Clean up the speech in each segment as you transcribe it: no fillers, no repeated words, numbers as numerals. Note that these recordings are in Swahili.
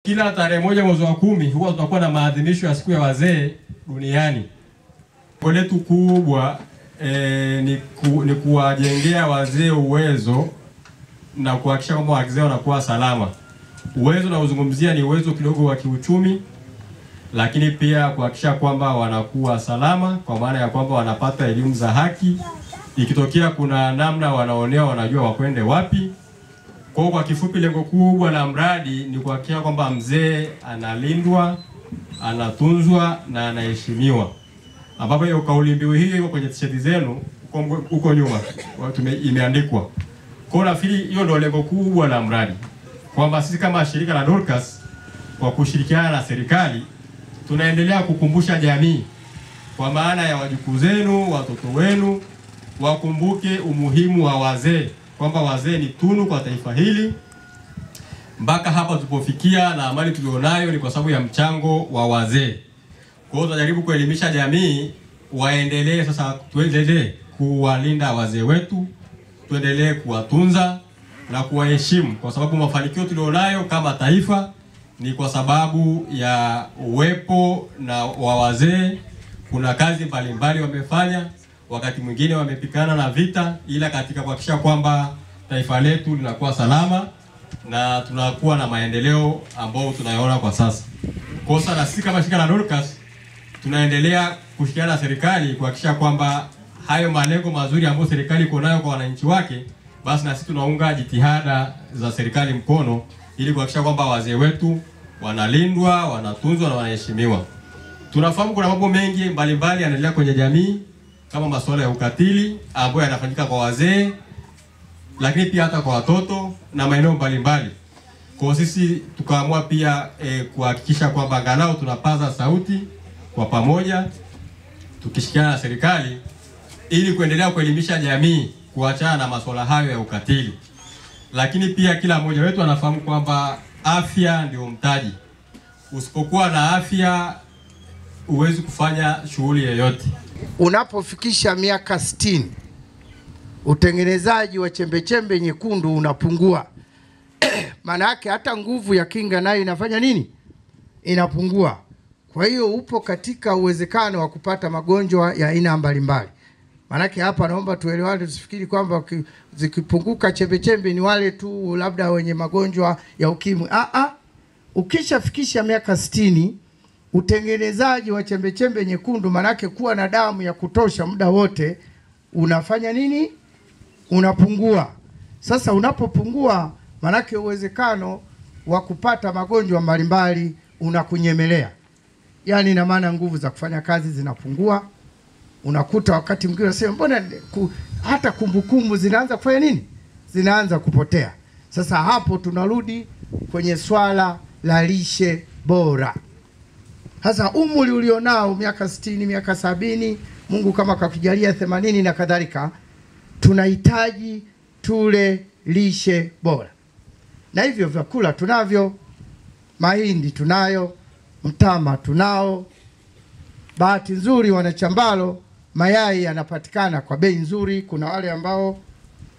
kila tarehe 1 mwezi wa 10 huwa tunakuwa na maadhimisho ya siku ya wazee duniani. Lengo letu kubwa ni kuwajengea wazee uwezo na kuhakikisha kwamba wazee wanakuwa salama. Uwezo na uzungumzia ni uwezo kidogo wa kiuchumi, lakini pia kuhakikisha kwamba wanakuwa salama kwa maana ya kwamba wanapata elimu za haki. Ikitokea kuna namna wanaonewa, wanajua wakwende wapi. Kwa kifupi, lengo kubwa la mradi ni kuhakikisha kwamba mzee analindwa, anatunzwa na anaheshimiwa. Ambapo hiyo kauli mbiu hiyo iko kwenye t-shirt zenu huko nyuma imeandikwa. Kwa nafikiri hiyo ndio lengo kubwa la mradi. Kwamba sisi kama shirika la Dorcas kwa kushirikiana na serikali tunaendelea kukumbusha jamii kwa maana ya wajukuu zenu, watoto wenu wakumbuke umuhimu wa wazee, kwamba wazee ni tunu kwa taifa hili. Mpaka hapa tulipofikia na amani tulionayo ni kwa sababu ya mchango wa wazee. Kwa hiyo tunajaribu kuelimisha jamii waendelee sasa, tuendelee kuwalinda wazee wetu, tuendelee kuwatunza na kuwaheshimu, kwa sababu mafanikio tulionayo kama taifa ni kwa sababu ya uwepo na wa wazee. Kuna kazi mbalimbali wamefanya, wakati mwingine wamepikana na vita, ila katika kuhakikisha kwamba taifa letu linakuwa salama na tunakuwa na maendeleo ambayo tunayaona kwa sasa. Kwa sasa na sisi kama shirika la Dorcas tunaendelea kushirikiana na serikali kuhakikisha kwamba hayo malengo mazuri ambayo serikali iko nayo kwa wananchi wake, basi na sisi tunaunga jitihada za serikali mkono ili kuhakikisha kwamba wazee wetu wanalindwa, wanatunzwa na wanaheshimiwa. Tunafahamu kuna mambo mengi mbalimbali yanaendelea kwenye jamii kama masuala ya ukatili ambayo yanafanyika kwa wazee, lakini pia hata kwa watoto na maeneo mbalimbali. Kwa sisi tukaamua pia kuhakikisha kwamba angalau tunapaza sauti kwa pamoja tukishirikiana na serikali ili kuendelea kuelimisha jamii kuachana na masuala hayo ya ukatili. Lakini pia kila mmoja wetu anafahamu kwamba afya ndio mtaji. Usipokuwa na afya huwezi kufanya shughuli yoyote. Unapofikisha miaka 60 utengenezaji wa chembechembe nyekundu unapungua. Maana yake hata nguvu ya kinga nayo inafanya nini? Inapungua. Kwa hiyo upo katika uwezekano wa kupata magonjwa ya aina mbalimbali. Maana yake hapa naomba tuelewane, tusifikiri kwamba zikipunguka chembechembe ni wale tu labda wenye magonjwa ya ukimwi. Ukishafikisha miaka 60 utengenezaji wa chembechembe nyekundu, manake kuwa na damu ya kutosha muda wote, unafanya nini? Unapungua. Sasa unapopungua, manake uwezekano wa kupata magonjwa mbalimbali unakunyemelea. Yani ina maana nguvu za kufanya kazi zinapungua. Unakuta wakati mwingine unasema mbona hata kumbukumbu zinaanza kufanya nini? Zinaanza kupotea. Sasa hapo tunarudi kwenye swala la lishe bora. Sasa umri ulionao miaka 60, miaka 70, Mungu kama kakujalia 80 na kadhalika, tunahitaji tule lishe bora. Na hivyo vyakula tunavyo, mahindi tunayo, mtama tunao. Bahati nzuri Wanachambalo mayai yanapatikana kwa bei nzuri. Kuna wale ambao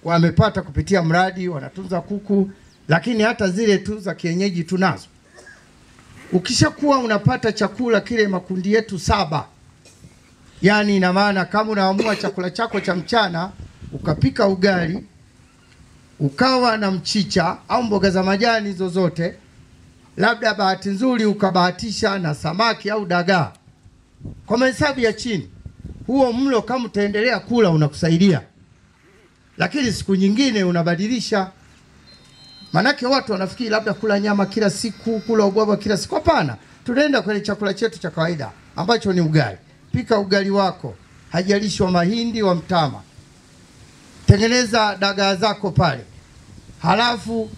wamepata kupitia mradi wanatunza kuku, lakini hata zile tu za kienyeji tunazo. Ukishakuwa unapata chakula kile makundi yetu 7, yani ina maana kama unaamua chakula chako cha mchana ukapika ugali, ukawa na mchicha au mboga za majani zozote, labda bahati nzuri ukabahatisha na samaki au dagaa, kwa mahesabu ya chini, huo mlo kama utaendelea kula unakusaidia. Lakini siku nyingine unabadilisha. Manake watu wanafikiri labda kula nyama kila siku, kula ubwabwa kila siku. Hapana, tunaenda kwenye chakula chetu cha kawaida ambacho ni ugali. Pika ugali wako, hajalishi wa mahindi wa mtama. Tengeneza dagaa zako pale. Halafu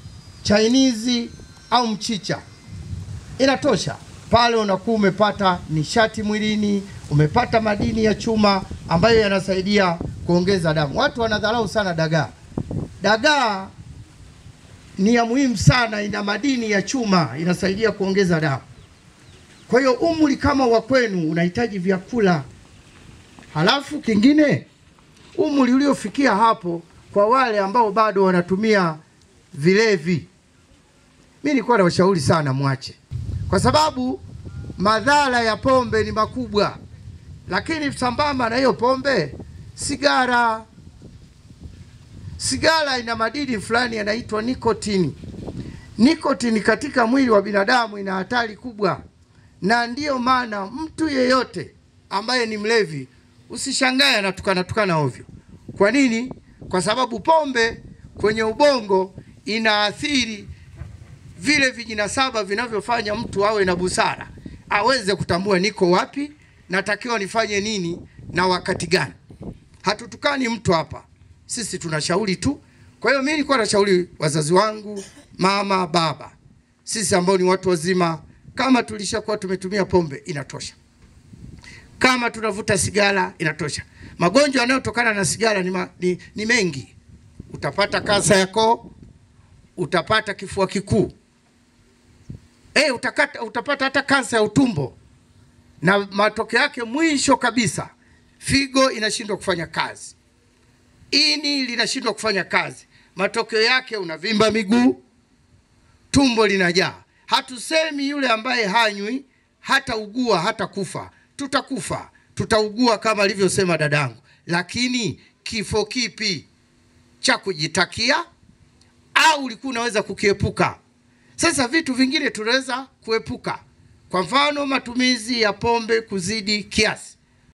chainizi au mchicha. Inatosha. Pale unakuwa umepata nishati mwilini, umepata madini ya chuma ambayo yanasaidia kuongeza damu. Watu wanadharau sana dagaa. Dagaa ni ya muhimu sana, ina madini ya chuma, inasaidia kuongeza damu. Kwa hiyo umri kama wa kwenu unahitaji vyakula. Halafu kingine, umri uliofikia hapo, kwa wale ambao bado wanatumia vilevi, mimi nilikuwa nawashauri sana muache. kwa sababu madhara ya pombe ni makubwa. Lakini sambamba na hiyo pombe, sigara ina madini fulani yanaitwa nikotini. Nikotini katika mwili wa binadamu ina hatari kubwa, na ndiyo maana mtu yeyote ambaye ni mlevi usishangae anatukana ovyo. Kwa nini? Kwa sababu pombe kwenye ubongo inaathiri vile vijinasaba vinavyofanya mtu awe na busara, aweze kutambua niko wapi, natakiwa nifanye nini na wakati gani. Hatutukani mtu hapa, sisi tunashauri tu. Kwa hiyo mimi nilikuwa nashauri wazazi wangu, mama, baba, sisi ambao ni watu wazima, kama tulishakuwa tumetumia pombe inatosha. Kama tunavuta sigara inatosha. Magonjwa yanayotokana na sigara ni mengi. Utapata kansa ya koo, utapata kifua kikuu, utapata hata kansa ya utumbo, na matokeo yake mwisho kabisa figo inashindwa kufanya kazi, ini linashindwa kufanya kazi, matokeo yake unavimba miguu, tumbo linajaa. Hatusemi yule ambaye hanywi hata ugua hata kufa. Tutakufa, tutaugua kama alivyosema dadangu, lakini kifo kipi? Cha kujitakia au ulikuwa unaweza kukiepuka? Sasa vitu vingine tunaweza kuepuka. Kwa mfano matumizi ya pombe kuzidi kiasi.